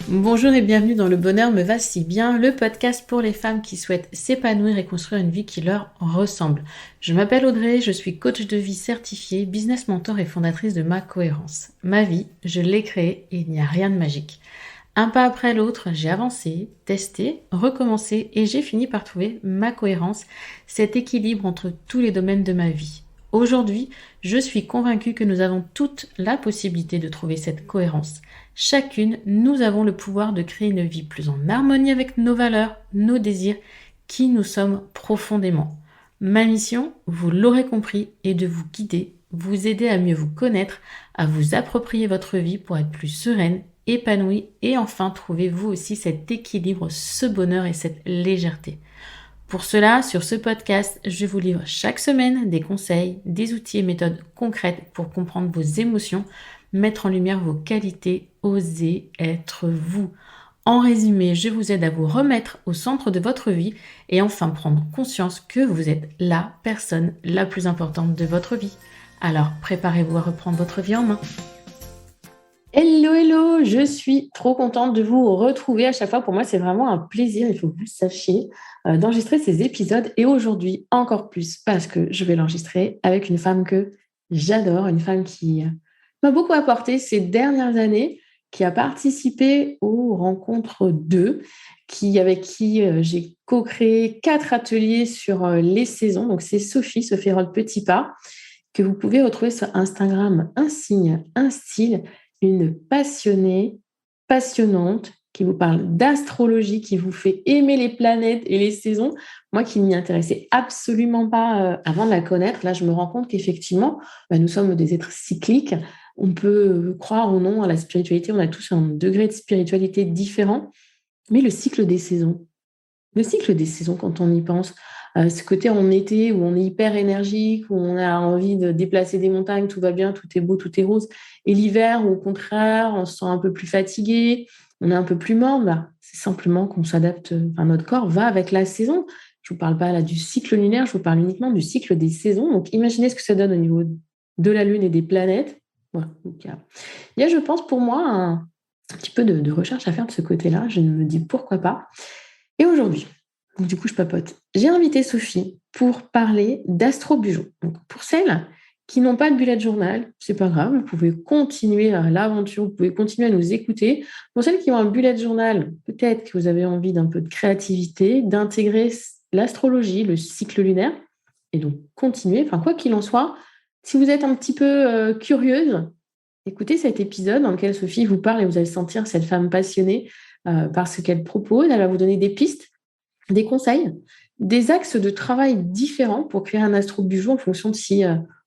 Bonjour et bienvenue dans Le Bonheur me va si bien, le podcast pour les femmes qui souhaitent s'épanouir et construire une vie qui leur ressemble. Je m'appelle Audrey, je suis coach de vie certifiée, business mentor et fondatrice de Ma Cohérence. Ma vie, je l'ai créée et il n'y a rien de magique. Un pas après l'autre, j'ai avancé, testé, recommencé et j'ai fini par trouver ma cohérence, cet équilibre entre tous les domaines de ma vie. Aujourd'hui, je suis convaincue que nous avons toute la possibilité de trouver cette cohérence. Chacune, nous avons le pouvoir de créer une vie plus en harmonie avec nos valeurs, nos désirs, qui nous sommes profondément. Ma mission, vous l'aurez compris, est de vous guider, vous aider à mieux vous connaître, à vous approprier votre vie pour être plus sereine, épanouie et enfin trouver vous aussi cet équilibre, ce bonheur et cette légèreté. Pour cela, sur ce podcast, je vous livre chaque semaine des conseils, des outils et méthodes concrètes pour comprendre vos émotions, mettre en lumière vos qualités, oser être vous. En résumé, je vous aide à vous remettre au centre de votre vie et enfin prendre conscience que vous êtes la personne la plus importante de votre vie. Alors, préparez-vous à reprendre votre vie en main. Hello, hello, je suis trop contente de vous retrouver à chaque fois. Pour moi, c'est vraiment un plaisir, il faut que vous le sachiez, d'enregistrer ces épisodes. Et aujourd'hui, encore plus, parce que je vais l'enregistrer avec une femme que j'adore, une femme qui m'a beaucoup apporté ces dernières années, qui a participé aux rencontres 2, avec qui j'ai co-créé 4 ateliers sur les saisons. Donc, c'est Sophie Rode Petit Pas, que vous pouvez retrouver sur Instagram, un signe, un style, une passionnée, passionnante, qui vous parle d'astrologie, qui vous fait aimer les planètes et les saisons. Moi qui ne m'y intéressais absolument pas avant de la connaître, là je me rends compte qu'effectivement, nous sommes des êtres cycliques. On peut croire ou non à la spiritualité, on a tous un degré de spiritualité différent, mais le cycle des saisons, quand on y pense, ce côté en été où on est hyper énergique, où on a envie de déplacer des montagnes, tout va bien, tout est beau, tout est rose. Et l'hiver, où au contraire, on se sent un peu plus fatigué, on est un peu plus mort, c'est simplement qu'on s'adapte, enfin, notre corps va avec la saison. Je ne vous parle pas là du cycle lunaire, je vous parle uniquement du cycle des saisons. Donc imaginez ce que ça donne au niveau de la Lune et des planètes. Voilà. Donc, il y a, je pense, pour moi, un petit peu de recherche à faire de ce côté-là. Je me dis pourquoi pas. Et aujourd'hui, donc du coup, je papote. J'ai invité Sophie pour parler d'astro-bugeons. Donc, pour celles qui n'ont pas de bullet journal, c'est pas grave, vous pouvez continuer l'aventure, vous pouvez continuer à nous écouter. Pour celles qui ont un bullet journal, peut-être que vous avez envie d'un peu de créativité, d'intégrer l'astrologie, le cycle lunaire, et donc continuer. Enfin, quoi qu'il en soit, si vous êtes un petit peu curieuse, écoutez cet épisode dans lequel Sophie vous parle et vous allez sentir cette femme passionnée par ce qu'elle propose. Elle va vous donner des pistes, des conseils, des axes de travail différents pour créer un astro-bijou en fonction de si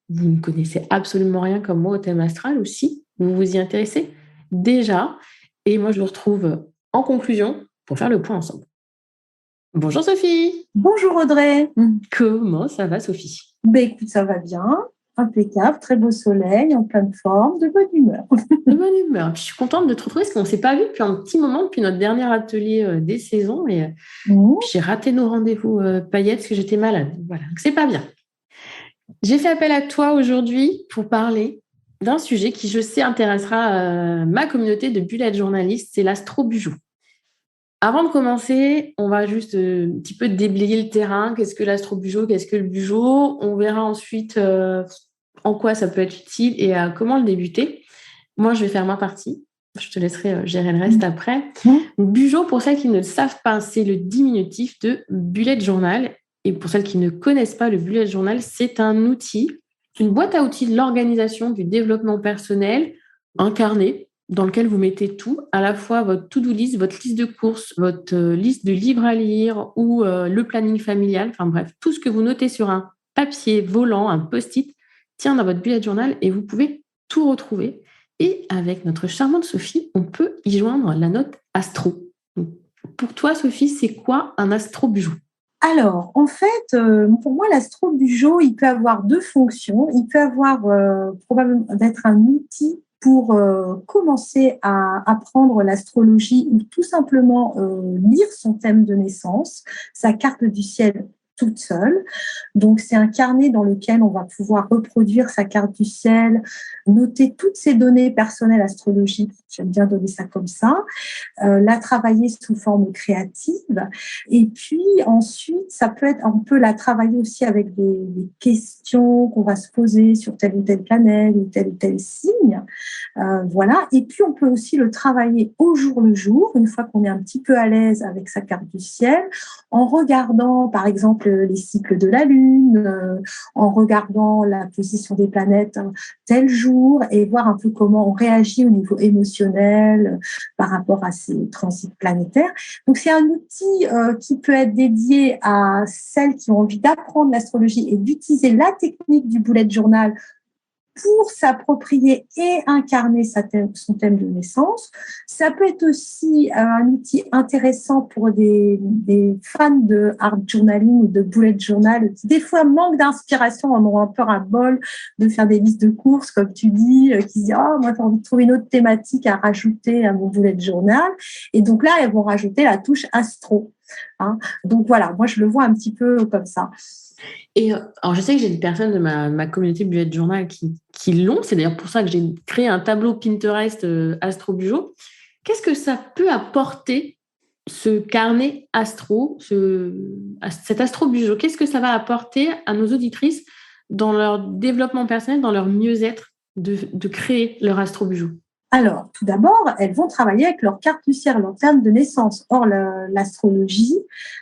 vous ne connaissez absolument rien comme moi au thème astral ou si vous vous y intéressez déjà. Et moi, je vous retrouve en conclusion pour faire le point ensemble. Bonjour Sophie. Bonjour Audrey. Comment ça va Sophie? Écoute, ça va bien, impeccable, très beau soleil, en pleine forme, de bonne humeur. De bonne humeur. Puis, je suis contente de te retrouver parce qu'on ne s'est pas vu depuis un petit moment, depuis notre dernier atelier des saisons. Et puis j'ai raté nos rendez-vous paillettes parce que j'étais malade. Voilà, donc c'est pas bien. J'ai fait appel à toi aujourd'hui pour parler d'un sujet qui, je sais, intéressera ma communauté de bullet journalistes, c'est l'astro-bijou. Avant de commencer, on va juste un petit peu déblayer le terrain. Qu'est-ce que l'astro-bijou? Qu'est-ce que le bijou? On verra ensuite en quoi ça peut être utile et comment le débuter. Moi, je vais faire ma partie. Je te laisserai gérer le reste après. Bugeot, pour celles qui ne le savent pas, c'est le diminutif de bullet journal. Et pour celles qui ne connaissent pas le bullet journal, c'est un outil, une boîte à outils de l'organisation, du développement personnel, un carnet dans lequel vous mettez tout, à la fois votre to-do list, votre liste de courses, votre liste de livres à lire ou le planning familial. Enfin bref, tout ce que vous notez sur un papier volant, un post-it, tient dans votre bullet journal et vous pouvez tout retrouver. Et avec notre charmante Sophie, on peut y joindre la note astro. Donc, pour toi, Sophie, c'est quoi un astro-bijou? Alors, en fait, pour moi, l'astro-bijou, il peut avoir deux fonctions. Il peut avoir probablement d'être un outil pour commencer à apprendre l'astrologie ou tout simplement lire son thème de naissance, sa carte du ciel toute seule. Donc, c'est un carnet dans lequel on va pouvoir reproduire sa carte du ciel, noter toutes ces données personnelles astrologiques, j'aime bien donner ça comme ça, la travailler sous forme créative. Et puis ensuite, on peut la travailler aussi avec des questions qu'on va se poser sur telle ou telle planète ou tel signe. Voilà. Et puis, on peut aussi le travailler au jour le jour, une fois qu'on est un petit peu à l'aise avec sa carte du ciel, en regardant, par exemple, les cycles de la Lune, en regardant la position des planètes tel jour et voir un peu comment on réagit au niveau émotionnel par rapport à ces transits planétaires. Donc, c'est un outil qui peut être dédié à celles qui ont envie d'apprendre l'astrologie et d'utiliser la technique du bullet journal pour s'approprier et incarner son thème de naissance. Ça peut être aussi un outil intéressant pour des fans de art journaling ou de bullet journal qui des fois manquent d'inspiration, en ont un peu un bol de faire des listes de courses, comme tu dis, qui se disent « Oh, moi, j'ai envie de trouver une autre thématique à rajouter à mon bullet journal ». Et donc là, elles vont rajouter la touche astro. Hein. Donc voilà, moi, je le vois un petit peu comme ça. Et alors, je sais que j'ai des personnes de ma communauté Bullet Journal qui l'ont. C'est d'ailleurs pour ça que j'ai créé un tableau Pinterest Astro Bujo. Qu'est-ce que ça peut apporter, ce carnet astro, cet Astro Bujo? Qu'est-ce que ça va apporter à nos auditrices dans leur développement personnel, dans leur mieux-être de créer leur Astro Bujo? Alors, tout d'abord, elles vont travailler avec leur carte du ciel, leur thème de naissance. Or, l'astrologie,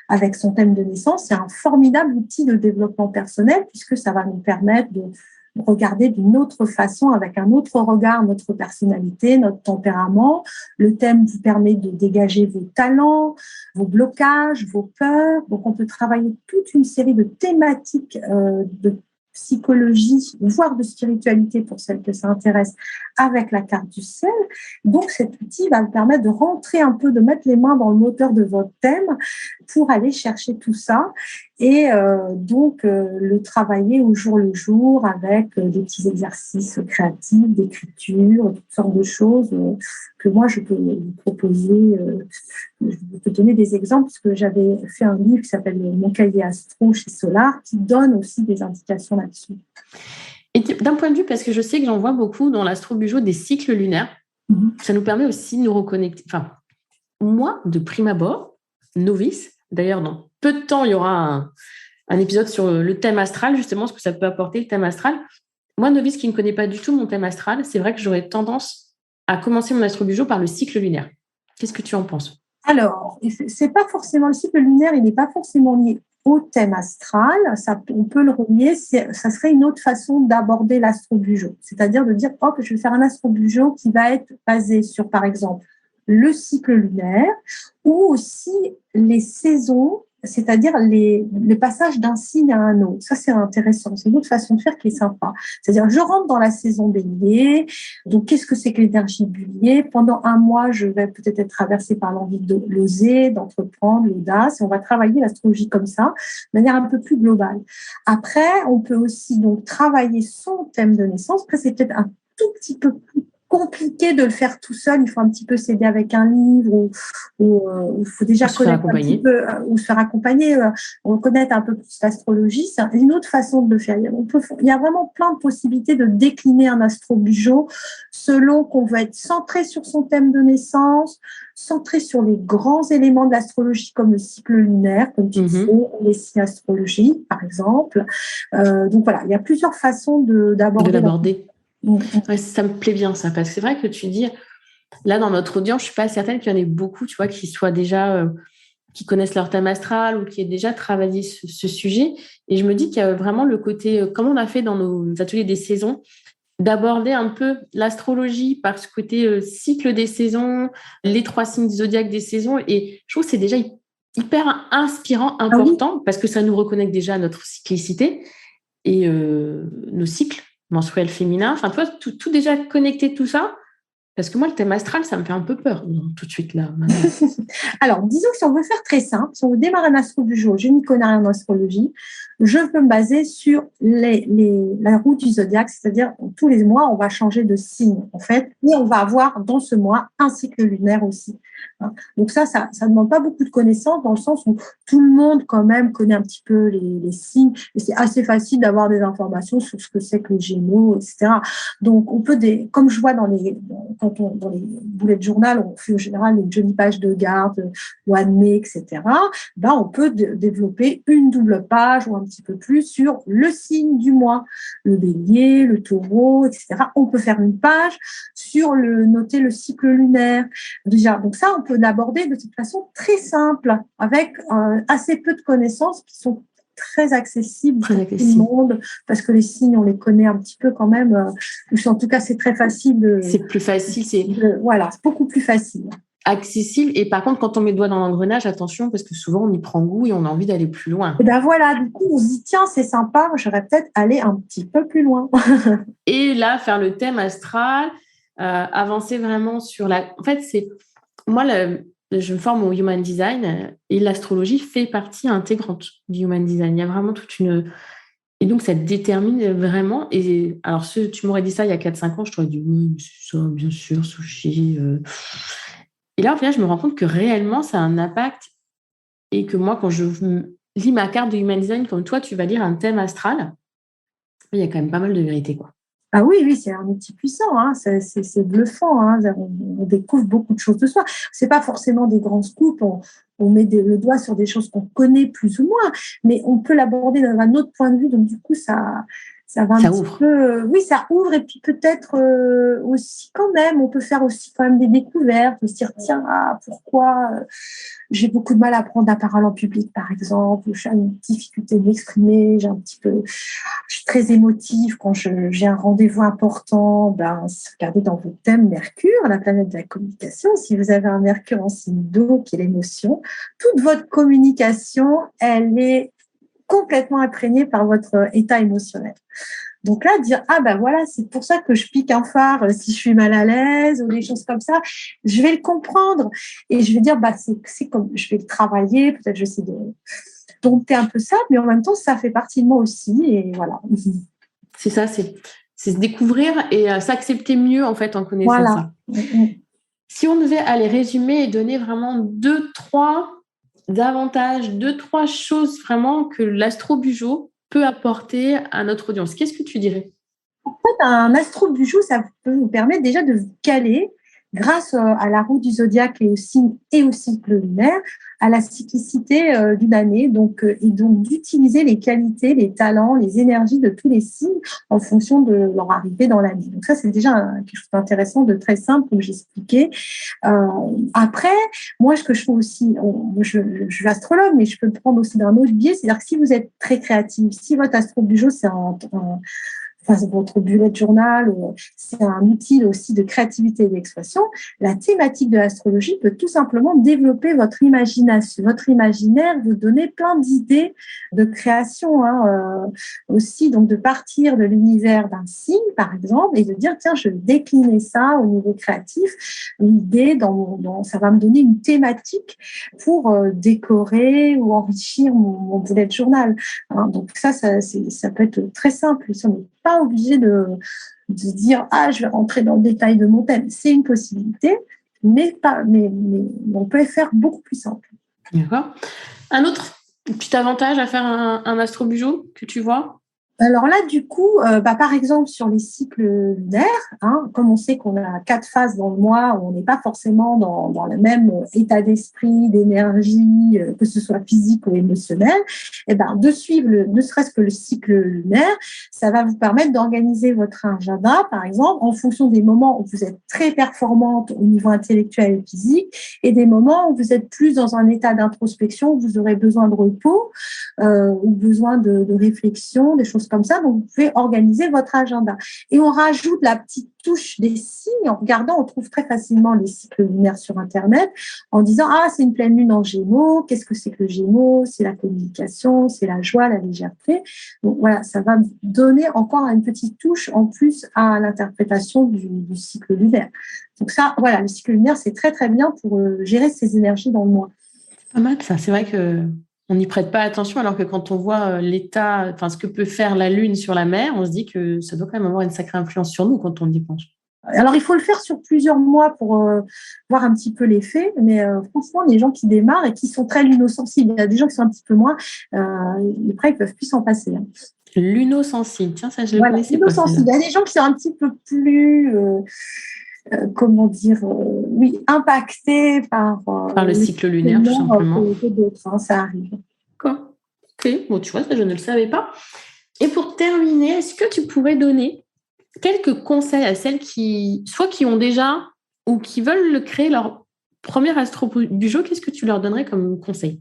avec son thème de naissance, c'est un formidable outil de développement personnel puisque ça va nous permettre de regarder d'une autre façon, avec un autre regard, notre personnalité, notre tempérament. Le thème vous permet de dégager vos talents, vos blocages, vos peurs. Donc, on peut travailler toute une série de thématiques de psychologie, voire de spiritualité pour celles que ça intéresse, avec la carte du ciel. Donc, cet outil va vous permettre de rentrer un peu, de mettre les mains dans le moteur de votre thème pour aller chercher tout ça et le travailler au jour le jour avec des petits exercices créatifs, d'écriture, toutes sortes de choses que moi, je peux vous proposer. Je peux donner des exemples parce que j'avais fait un livre qui s'appelle Mon cahier astro chez Solar qui donne aussi des indications là-dessus. Et d'un point de vue, parce que je sais que j'en vois beaucoup dans l'Astro Bujo des cycles lunaires, ça nous permet aussi de nous reconnecter. Enfin, moi, de prime abord, novice, d'ailleurs, dans peu de temps, il y aura un épisode sur le thème astral, justement, ce que ça peut apporter, le thème astral. Moi, novice qui ne connaît pas du tout mon thème astral, c'est vrai que j'aurais tendance à commencer mon Astro Bujo par le cycle lunaire. Qu'est-ce que tu en penses? Alors, c'est pas forcément le cycle lunaire, il n'est pas forcément lié au thème astral. On peut le relier, ça serait une autre façon d'aborder l'Astro Bujo. C'est-à-dire de dire, hop, je vais faire un Astro Bujo qui va être basé sur, par exemple, le cycle lunaire ou aussi les saisons, c'est-à-dire les passages d'un signe à un autre. Ça, c'est intéressant. C'est une autre façon de faire qui est sympa. C'est-à-dire, je rentre dans la saison Bélier. Donc, qu'est-ce que c'est que l'énergie Bélier? Pendant un mois, je vais peut-être être traversée par l'envie de l'oser, d'entreprendre, l'audace. Et on va travailler l'astrologie comme ça, de manière un peu plus globale. Après, on peut aussi donc travailler son thème de naissance. Après, c'est peut-être un tout petit peu plus compliqué de le faire tout seul. Il faut un petit peu s'aider avec un livre ou il faut déjà connaître un petit peu ou se faire accompagner, connaître un peu plus l'astrologie. C'est une autre façon de le faire. Il y a vraiment plein de possibilités de décliner un astro-bujo selon qu'on veut être centré sur son thème de naissance, centré sur les grands éléments de l'astrologie comme le cycle lunaire, comme tu disais, les signes astrologiques, par exemple. Donc voilà, il y a plusieurs façons d'aborder. Ouais, ça me plaît bien ça, parce que c'est vrai que tu dis, là dans notre audience, je suis pas certaine qu'il y en ait beaucoup, tu vois, qui soient déjà, qui connaissent leur thème astral ou qui aient déjà travaillé ce sujet. Et je me dis qu'il y a vraiment le côté, comme on a fait dans nos ateliers des saisons, d'aborder un peu l'astrologie par ce côté cycle des saisons, les 3 signes zodiaques des saisons. Et je trouve que c'est déjà hyper inspirant, important, parce que ça nous reconnecte déjà à notre cyclicité et nos cycles menstruel féminin, enfin, tu vois, tout déjà connecté, tout ça, Parce que moi, le thème astral, ça me fait un peu peur, tout de suite là. Maintenant. Alors, disons que si on veut faire très simple, si on veut démarrer un astro du jour, je n'y connais rien en astrologie, je peux me baser sur la roue du zodiaque, c'est-à-dire tous les mois, on va changer de signe, en fait, et on va avoir dans ce mois un cycle lunaire aussi. Donc ça demande pas beaucoup de connaissances dans le sens où tout le monde quand même connaît un petit peu les signes et c'est assez facile d'avoir des informations sur ce que c'est que les Gémeaux, etc. Donc on peut comme je vois dans les bullet journal, on fait en général une jolie page de garde, mois de mai, etc. Ben on peut développer une double page ou un petit peu plus sur le signe du mois, le Bélier, le Taureau, etc. On peut faire une page sur noter le cycle lunaire. Déjà, donc ça, on peut l'aborder de toute façon très simple, avec assez peu de connaissances qui sont très accessibles pour tout le monde, parce que les signes, on les connaît un petit peu quand même. En tout cas, c'est très facile. C'est plus facile. Voilà, c'est beaucoup plus facile. Accessible. Et par contre, quand on met le doigt dans l'engrenage, attention, parce que souvent, on y prend goût et on a envie d'aller plus loin. Et ben voilà, du coup, on se dit, tiens, c'est sympa, j'aurais peut-être aller un petit peu plus loin. Et là, faire le thème astral, avancer vraiment sur la... En fait, c'est... Moi, je me forme au Human Design et l'astrologie fait partie intégrante du Human Design. Il y a vraiment toute une... Et donc, ça détermine vraiment... Et alors, tu m'aurais dit ça il y a 4-5 ans, je t'aurais dit, oui, mais c'est ça, bien sûr, sushi... Et là, au final, je me rends compte que réellement, ça a un impact et que moi, quand je lis ma carte de Human Design, comme toi, tu vas lire un thème astral, il y a quand même pas mal de vérité, quoi. Ah oui, c'est un outil puissant, hein. C'est bluffant, hein. On découvre beaucoup de choses de soi. C'est pas forcément des grands scoops, on met le doigt sur des choses qu'on connaît plus ou moins, mais on peut l'aborder d'un autre point de vue, donc du coup, ça va un petit peu, oui, ça ouvre, et puis peut-être aussi quand même, on peut faire aussi quand même des découvertes, se dire, tiens, pourquoi j'ai beaucoup de mal à prendre la parole en public, par exemple, ou j'ai une difficulté de m'exprimer, je suis très émotive quand j'ai un rendez-vous important. Regardez dans votre thème Mercure, la planète de la communication. Si vous avez un Mercure en signe d'eau, qui est l'émotion, toute votre communication, elle est complètement imprégnée par votre état émotionnel. Donc là, dire, voilà, c'est pour ça que je pique un phare si je suis mal à l'aise ou des choses comme ça, je vais le comprendre et je vais dire, c'est comme, je vais le travailler, peut-être j'essaie de dompter un peu ça, mais en même temps, ça fait partie de moi aussi et voilà. C'est ça, c'est se découvrir et s'accepter mieux, en fait, en connaissant ça. Si on devait aller résumer et donner vraiment 2-3 avantages, 2-3 choses vraiment que l'astro-bujo peut apporter à notre audience, qu'est-ce que tu dirais? En fait, un astro-bujo, ça peut vous permettre déjà de vous caler grâce à la roue du zodiaque et au signe et au cycle lunaire, à la cyclicité d'une année, et donc d'utiliser les qualités, les talents, les énergies de tous les signes en fonction de leur arrivée dans l'année. Donc ça, c'est déjà quelque chose d'intéressant, de très simple, comme j'expliquais. Après, moi, ce que je fais aussi, je suis astrologue, mais je peux le prendre aussi d'un autre biais, c'est-à-dire que si vous êtes très créatif, si votre astro-bujo, c'est votre bullet journal, c'est un outil aussi de créativité et d'expression, la thématique de l'astrologie peut tout simplement développer votre imagination, votre imaginaire, vous donner plein d'idées de création aussi, donc de partir de l'univers d'un signe, par exemple, et de dire, tiens, je vais décliner ça au niveau créatif, l'idée, ça va me donner une thématique pour décorer ou enrichir mon bullet journal. Donc ça peut être très simple, si on n'est pas obligé de dire je vais rentrer dans le détail de mon thème. C'est une possibilité, mais on peut faire beaucoup plus simple. D'accord. Un autre petit avantage à faire un astro-bujo que tu vois? Alors là, du coup, par exemple, sur les cycles lunaires, comme on sait qu'on a 4 phases dans le mois, où on n'est pas forcément dans le même état d'esprit, d'énergie, que ce soit physique ou émotionnel, de suivre ne serait-ce que le cycle lunaire, ça va vous permettre d'organiser votre agenda, par exemple, en fonction des moments où vous êtes très performante au niveau intellectuel et physique, et des moments où vous êtes plus dans un état d'introspection, où vous aurez besoin de repos, ou besoin de réflexion, des choses choses comme ça. Donc, vous pouvez organiser votre agenda. Et on rajoute la petite touche des signes. En regardant, on trouve très facilement les cycles lunaires sur Internet en disant, ah, c'est une pleine lune en Gémeaux. Qu'est-ce que c'est que le Gémeaux? C'est la communication, c'est la joie, la légèreté. Donc, voilà, ça va donner encore une petite touche en plus à l'interprétation du cycle lunaire. Donc ça, voilà, le cycle lunaire, c'est très, très bien pour gérer ses énergies dans le mois. Pas mal, ça. C'est vrai qu'on n'y prête pas attention, alors que quand on voit l'état, enfin, ce que peut faire la Lune sur la mer, on se dit que ça doit quand même avoir une sacrée influence sur nous quand on y pense. Alors, il faut le faire sur plusieurs mois pour voir un petit peu l'effet, mais franchement, les gens qui démarrent et qui sont très lunosensibles, il y a des gens qui sont un petit peu moins, après, ils peuvent plus s'en passer. Hein. Lunosensible, tiens, ça, je le connaissais pas. Il y a des gens qui sont un petit peu plus... comment dire, oui, impactés par le cycle lunaire, tout simplement. Que d'autres, hein, ça arrive. D'accord. Ok, bon, tu vois, ça, je ne le savais pas. Et pour terminer, est-ce que tu pourrais donner quelques conseils à celles qui ont déjà ou qui veulent créer leur premier astro-bujo? Qu'est-ce que tu leur donnerais comme conseil?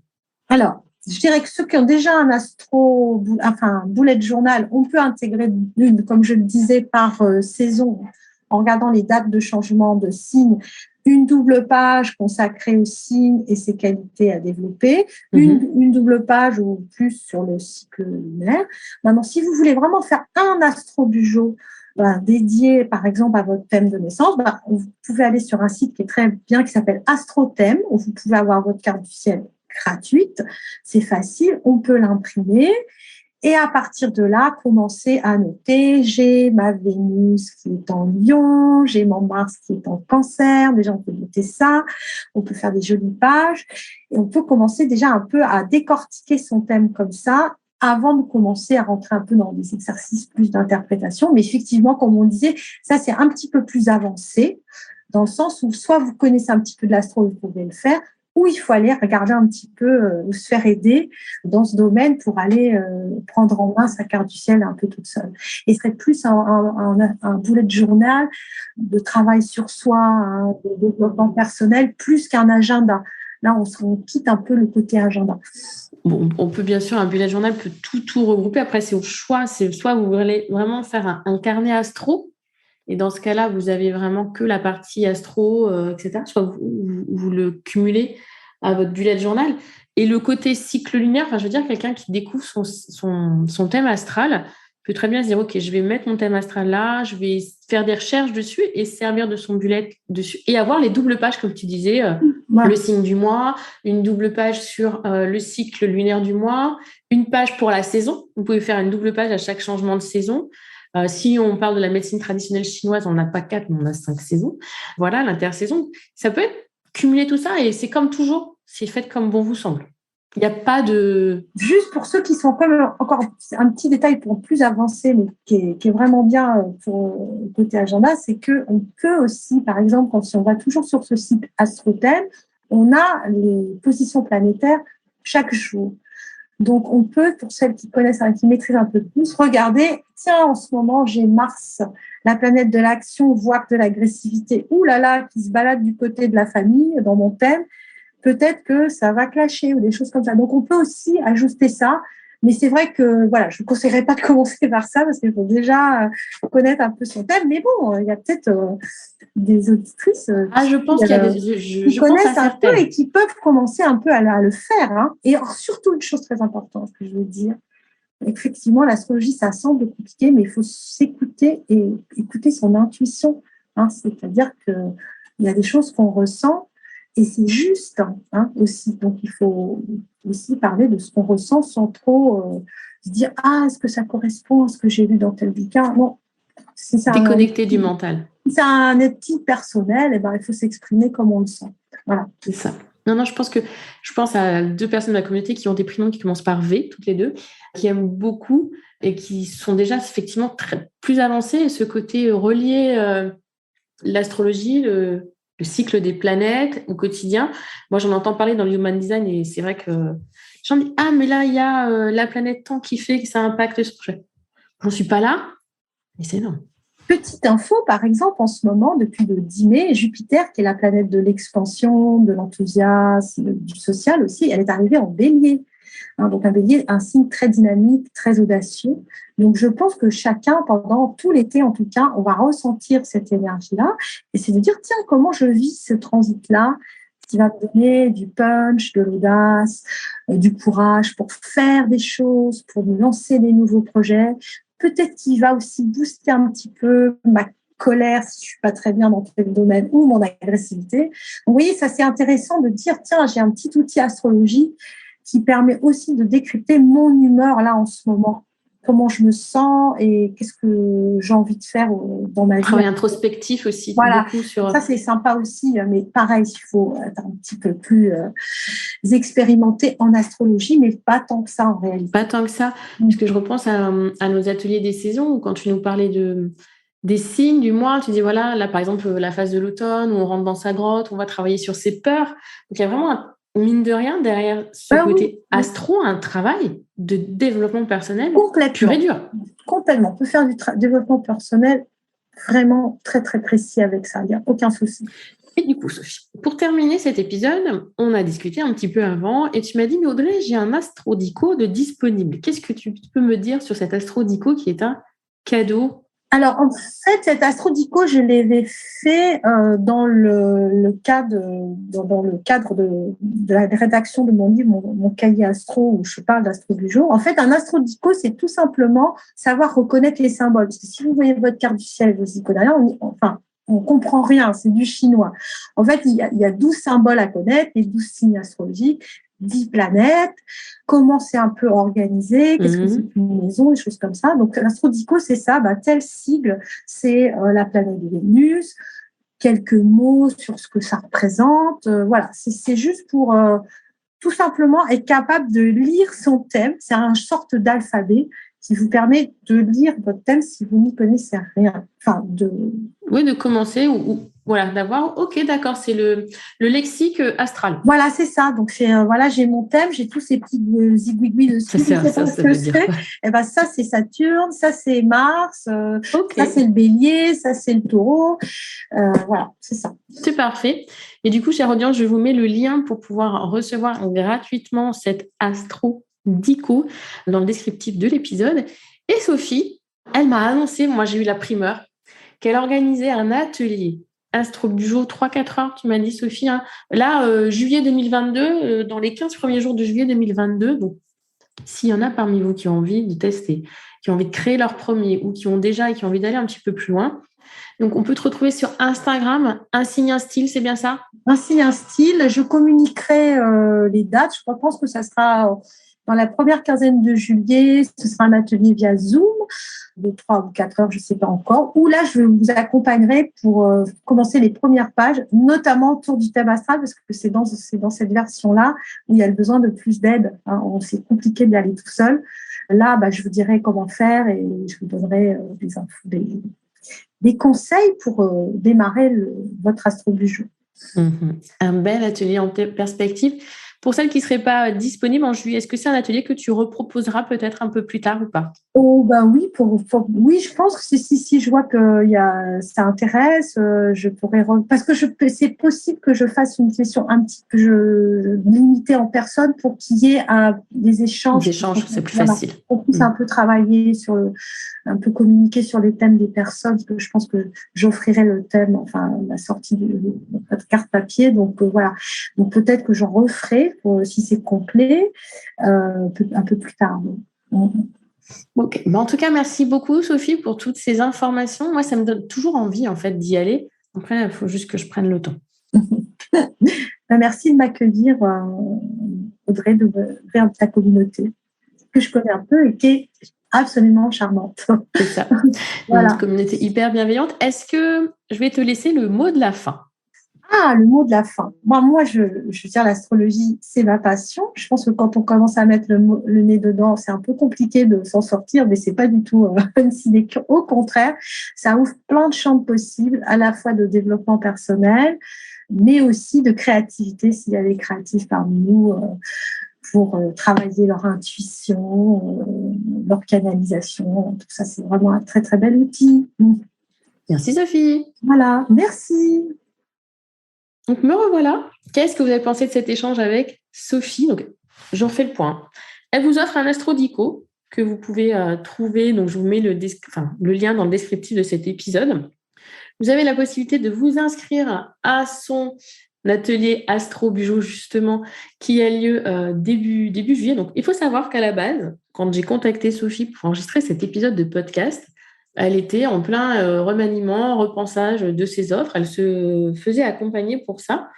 Alors, je dirais que ceux qui ont déjà un bullet journal, on peut intégrer une, comme je le disais, par saison, en regardant les dates de changement de signe, une double page consacrée aux signes et ses qualités à développer, une double page ou plus sur le cycle lunaire. Maintenant, si vous voulez vraiment faire un astro-bujo dédié, par exemple, à votre thème de naissance, vous pouvez aller sur un site qui est très bien, qui s'appelle AstroThème, où vous pouvez avoir votre carte du ciel gratuite. C'est facile, on peut l'imprimer. Et à partir de là, commencer à noter, j'ai ma Vénus qui est en Lion, j'ai mon Mars qui est en Cancer, déjà on peut noter ça, on peut faire des jolies pages, et on peut commencer déjà un peu à décortiquer son thème comme ça, avant de commencer à rentrer un peu dans des exercices plus d'interprétation. Mais effectivement, comme on disait, ça c'est un petit peu plus avancé, dans le sens où soit vous connaissez un petit peu de l'astro, vous pouvez le faire, ou il faut aller regarder un petit peu ou se faire aider dans ce domaine pour aller prendre en main sa carte du ciel un peu toute seule. Et ce serait plus un bullet journal de travail sur soi, de développement personnel, plus qu'un agenda. Là, on quitte un peu le côté agenda. Bon, on peut bien sûr, un bullet journal peut tout regrouper. Après, c'est au choix. C'est soit vous voulez vraiment faire un carnet astro, et dans ce cas-là, vous avez vraiment que la partie astro, etc. Soit vous le cumulez à votre bullet journal. Et le côté cycle lunaire, enfin, je veux dire, quelqu'un qui découvre son thème astral peut très bien se dire, OK, je vais mettre mon thème astral là, je vais faire des recherches dessus et servir de son bullet dessus. Et avoir les doubles pages, comme tu disais, le signe du mois, une double page sur le cycle lunaire du mois, une page pour la saison. Vous pouvez faire une double page à chaque changement de saison. Si on parle de la médecine traditionnelle chinoise, on n'a pas 4, mais on a 5 saisons. Voilà, l'intersaison. Ça peut être cumuler tout ça et c'est comme toujours, c'est fait comme bon vous semble. Il n'y a pas de... Juste pour ceux qui sont comme encore un petit détail pour plus avancer, mais qui est vraiment bien pour le côté agenda, c'est qu'on peut aussi, par exemple, si on va toujours sur ce site AstroThème, on a les positions planétaires chaque jour. Donc, on peut, pour celles qui connaissent, qui maîtrisent un peu plus, regarder, tiens, en ce moment, j'ai Mars, la planète de l'action, voire de l'agressivité, qui se balade du côté de la famille dans mon thème. Peut-être que ça va clasher ou des choses comme ça. Donc, on peut aussi ajuster ça. Mais c'est vrai que, voilà, je ne conseillerais pas de commencer par ça parce qu'il faut déjà connaître un peu son thème. Mais bon, il y a peut-être des auditrices je pense qu'il y a qui connaissent un peu et qui peuvent commencer un peu à le faire. Hein. Et surtout, une chose très importante que je veux dire, effectivement, l'astrologie, ça semble compliqué, mais il faut s'écouter et écouter son intuition. Hein. C'est-à-dire qu'il y a des choses qu'on ressent et c'est juste aussi. Donc, il faut aussi parler de ce qu'on ressent sans trop se dire « Ah, est-ce que ça correspond à ce que j'ai lu dans tel bouquin ?» Non, c'est ça. Déconnecter du mental. C'est un outil personnel, et il faut s'exprimer comme on le sent. Voilà. C'est ça. Non, je pense à 2 personnes de ma communauté qui ont des prénoms qui commencent par V, toutes les 2, qui aiment beaucoup et qui sont déjà effectivement plus avancées. Et ce côté relier l'astrologie, le cycle des planètes au quotidien. Moi, j'en entends parler dans le Human Design et c'est vrai que j'en dis, mais là, il y a la planète temps qui fait que ça impacte ce projet. Je n'en suis pas là, mais c'est énorme. Petite info, par exemple, en ce moment, depuis le 10 mai, Jupiter, qui est la planète de l'expansion, de l'enthousiasme, du social aussi, elle est arrivée en Bélier. Donc un bélier, un signe très dynamique, très audacieux. Donc je pense que chacun, pendant tout l'été en tout cas, on va ressentir cette énergie-là et c'est de dire, tiens, comment je vis ce transit-là qui va me donner du punch, de l'audace, du courage pour faire des choses, pour me lancer des nouveaux projets. Peut-être qu'il va aussi booster un petit peu ma colère si je suis pas très bien dans tel domaine ou mon agressivité. Donc, oui, ça c'est intéressant de dire, tiens, j'ai un petit outil astrologie qui permet aussi de décrypter mon humeur là en ce moment, comment je me sens et qu'est-ce que j'ai envie de faire dans ma vie. Travail introspectif aussi. Voilà, beaucoup sur... ça c'est sympa aussi, mais pareil, il faut être un petit peu plus expérimenté en astrologie, mais pas tant que ça en réalité. Pas tant que ça, parce que je repense à nos ateliers des saisons où quand tu nous parlais des signes du mois, tu dis voilà, là par exemple la phase de l'automne où on rentre dans sa grotte, on va travailler sur ses peurs. Donc il y a vraiment, mine de rien, derrière ce côté astro, un travail de développement personnel pur et dur. Complètement. On peut faire du développement personnel vraiment très très précis avec ça, il n'y a aucun souci. Et du coup, Sophie, pour terminer cet épisode, on a discuté un petit peu avant et tu m'as dit, mais Audrey, j'ai un astrodico de disponible. Qu'est-ce que tu peux me dire sur cet astrodico qui est un cadeau? Alors, en fait, cet astrodico, je l'avais fait dans le cadre de la rédaction de mon livre, mon cahier astro, où je parle d'astro du jour. En fait, un astrodico, c'est tout simplement savoir reconnaître les symboles. Parce que si vous voyez votre carte du ciel, vous n'y connaissez rien, on comprend rien, c'est du chinois. En fait, il y a 12 symboles à connaître, les 12 signes astrologiques, 10 planètes, comment c'est un peu organisé, qu'est-ce que c'est qu'une maison, des choses comme ça. Donc, l'astrodico, c'est ça, tel sigle, c'est la planète de Vénus, quelques mots sur ce que ça représente. Voilà, c'est juste pour tout simplement être capable de lire son thème. C'est une sorte d'alphabet qui vous permet de lire votre thème si vous n'y connaissez rien. Oui, de commencer ou voilà, d'avoir, ok, d'accord, c'est le lexique astral. Voilà, c'est ça. Donc, j'ai mon thème, j'ai tous ces petits zigouigouis dessus. Ça veut dire quoi ? Et ça, c'est Saturne, ça, c'est Mars, ça, c'est le Bélier, ça, c'est le Taureau. Voilà, c'est ça. C'est parfait. Et du coup, chère audience, je vous mets le lien pour pouvoir recevoir gratuitement cet astrodico dans le descriptif de l'épisode. Et Sophie, elle m'a annoncé, moi j'ai eu la primeur, qu'elle organisait un atelier Astro du jour 3-4 heures, tu m'as dit Sophie. Hein. Là, juillet 2022, dans les 15 premiers jours de juillet 2022, donc s'il y en a parmi vous qui ont envie de tester, qui ont envie de créer leur premier ou qui ont déjà et qui ont envie d'aller un petit peu plus loin, donc on peut te retrouver sur Instagram, un signe, un style, c'est bien ça ? Un signe, un style. Je communiquerai les dates. Je pense que ça sera dans la première quinzaine de juillet. Ce sera un atelier via Zoom de 3 ou 4 heures, je ne sais pas encore, où là, je vous accompagnerai pour commencer les premières pages, notamment autour du thème astral, parce que c'est dans cette version-là où il y a le besoin de plus d'aide. Hein. C'est compliqué d'y aller tout seul. Là, je vous dirai comment faire et je vous donnerai des infos, des conseils pour démarrer votre astro du jour. Un bel atelier en perspective. Pour celles qui ne seraient pas disponibles en juillet, est-ce que c'est un atelier que tu reproposeras peut-être un peu plus tard ou pas ? Oui, oui, je pense que si je vois que ça intéresse, je pourrais parce que c'est possible que je fasse une session un petit peu limitée en personne pour qu'il y ait des échanges. Des échanges, c'est plus facile. On puisse un peu travailler un peu communiquer sur les thèmes des personnes, parce que je pense que j'offrirai le thème, la sortie de notre carte papier. Donc voilà. Donc peut-être que j'en referai si c'est complet un peu plus tard. Ok. En tout cas, merci beaucoup Sophie pour toutes ces informations. Moi, ça me donne toujours envie en fait d'y aller. Après, il faut juste que je prenne le temps. Merci de m'accueillir, Audrey, d'ouvrir ta communauté que je connais un peu et qui est absolument charmante. C'est ça. Voilà. Une communauté hyper bienveillante. Est-ce que je vais te laisser le mot de la fin ? Le mot de la fin. Moi, je veux dire, l'astrologie, c'est ma passion. Je pense que quand on commence à mettre le nez dedans, c'est un peu compliqué de s'en sortir, mais c'est pas du tout une sinecure. Au contraire, ça ouvre plein de champs possibles, à la fois de développement personnel, mais aussi de créativité, s'il y a des créatifs parmi nous, pour travailler leur intuition, leur canalisation. Tout ça, c'est vraiment un très, très bel outil. Merci, Sophie. Voilà, merci. Donc, me revoilà. Qu'est-ce que vous avez pensé de cet échange avec Sophie ? Donc, j'en fais le point. Elle vous offre un astrodico que vous pouvez trouver. Donc, je vous mets le lien dans le descriptif de cet épisode. Vous avez la possibilité de vous inscrire à son atelier Astro Bijou, justement, qui a lieu début juillet. Donc, il faut savoir qu'à la base, quand j'ai contacté Sophie pour enregistrer cet épisode de podcast, elle était en plein remaniement, repensage de ses offres. Elle se faisait accompagner pour ça.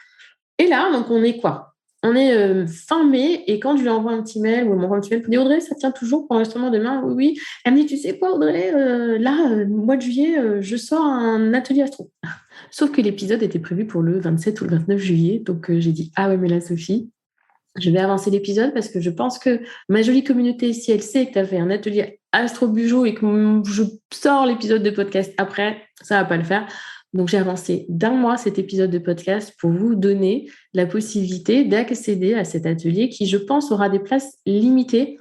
Et là, donc, on est quoi? On est fin mai, et quand je lui envoie un petit mail, ou elle m'envoie un petit mail, elle me dit Audrey, ça tient toujours pour l'enregistrement demain? Oui, oui. Elle me dit, tu sais quoi, Audrey, mois de juillet, je sors un atelier astro. Sauf que l'épisode était prévu pour le 27 ou le 29 juillet. Donc, j'ai dit, ah ouais, mais là, Sophie, je vais avancer l'épisode parce que je pense que ma jolie communauté, si elle sait que tu as fait un atelier Astro Bujo et que je sors l'épisode de podcast après, ça va pas le faire. Donc, j'ai avancé d'un mois cet épisode de podcast pour vous donner la possibilité d'accéder à cet atelier qui, je pense, aura des places limitées.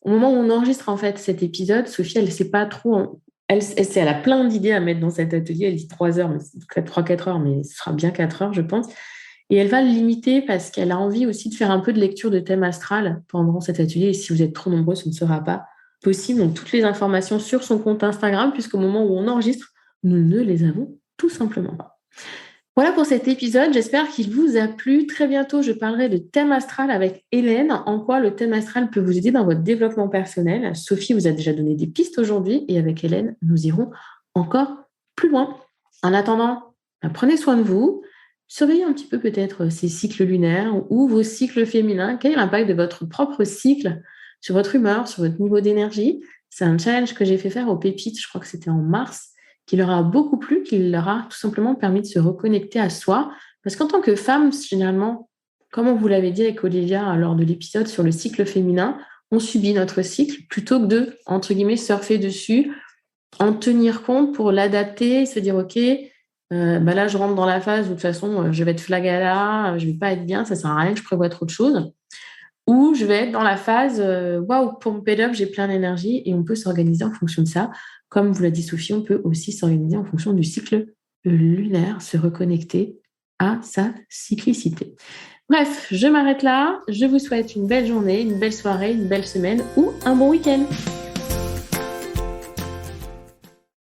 Au moment où on enregistre en fait cet épisode, Sophie, elle ne sait pas trop. Elle a plein d'idées à mettre dans cet atelier. Elle dit 3 heures, mais 3-4 heures, mais ce sera bien 4 heures, je pense. Et elle va le limiter parce qu'elle a envie aussi de faire un peu de lecture de thème astral pendant cet atelier. Et si vous êtes trop nombreux, ce ne sera pas possible. Donc, toutes les informations sur son compte Instagram, puisqu'au moment où on enregistre, nous ne les avons tout simplement pas. Voilà pour cet épisode. J'espère qu'il vous a plu. Très bientôt, je parlerai de thème astral avec Hélène. En quoi le thème astral peut vous aider dans votre développement personnel. Sophie vous a déjà donné des pistes aujourd'hui. Et avec Hélène, nous irons encore plus loin. En attendant, prenez soin de vous. Surveillez un petit peu peut-être ces cycles lunaires ou vos cycles féminins. Quel est l'impact de votre propre cycle sur votre humeur, sur votre niveau d'énergie? C'est un challenge que j'ai fait faire aux pépites, je crois que c'était en mars, qui leur a beaucoup plu, qui leur a tout simplement permis de se reconnecter à soi. Parce qu'en tant que femme, généralement, comme on vous l'avait dit avec Olivia lors de l'épisode sur le cycle féminin, on subit notre cycle plutôt que de, entre guillemets, surfer dessus, en tenir compte pour l'adapter, se dire, OK, là, je rentre dans la phase où de toute façon, je vais être flagala, je ne vais pas être bien, ça ne sert à rien que je prévoie trop de choses. Ou je vais être dans la phase, waouh, pump it up, j'ai plein d'énergie, et on peut s'organiser en fonction de ça. Comme vous l'a dit Sophie, on peut aussi s'organiser en fonction du cycle lunaire, se reconnecter à sa cyclicité. Bref, je m'arrête là. Je vous souhaite une belle journée, une belle soirée, une belle semaine ou un bon week-end.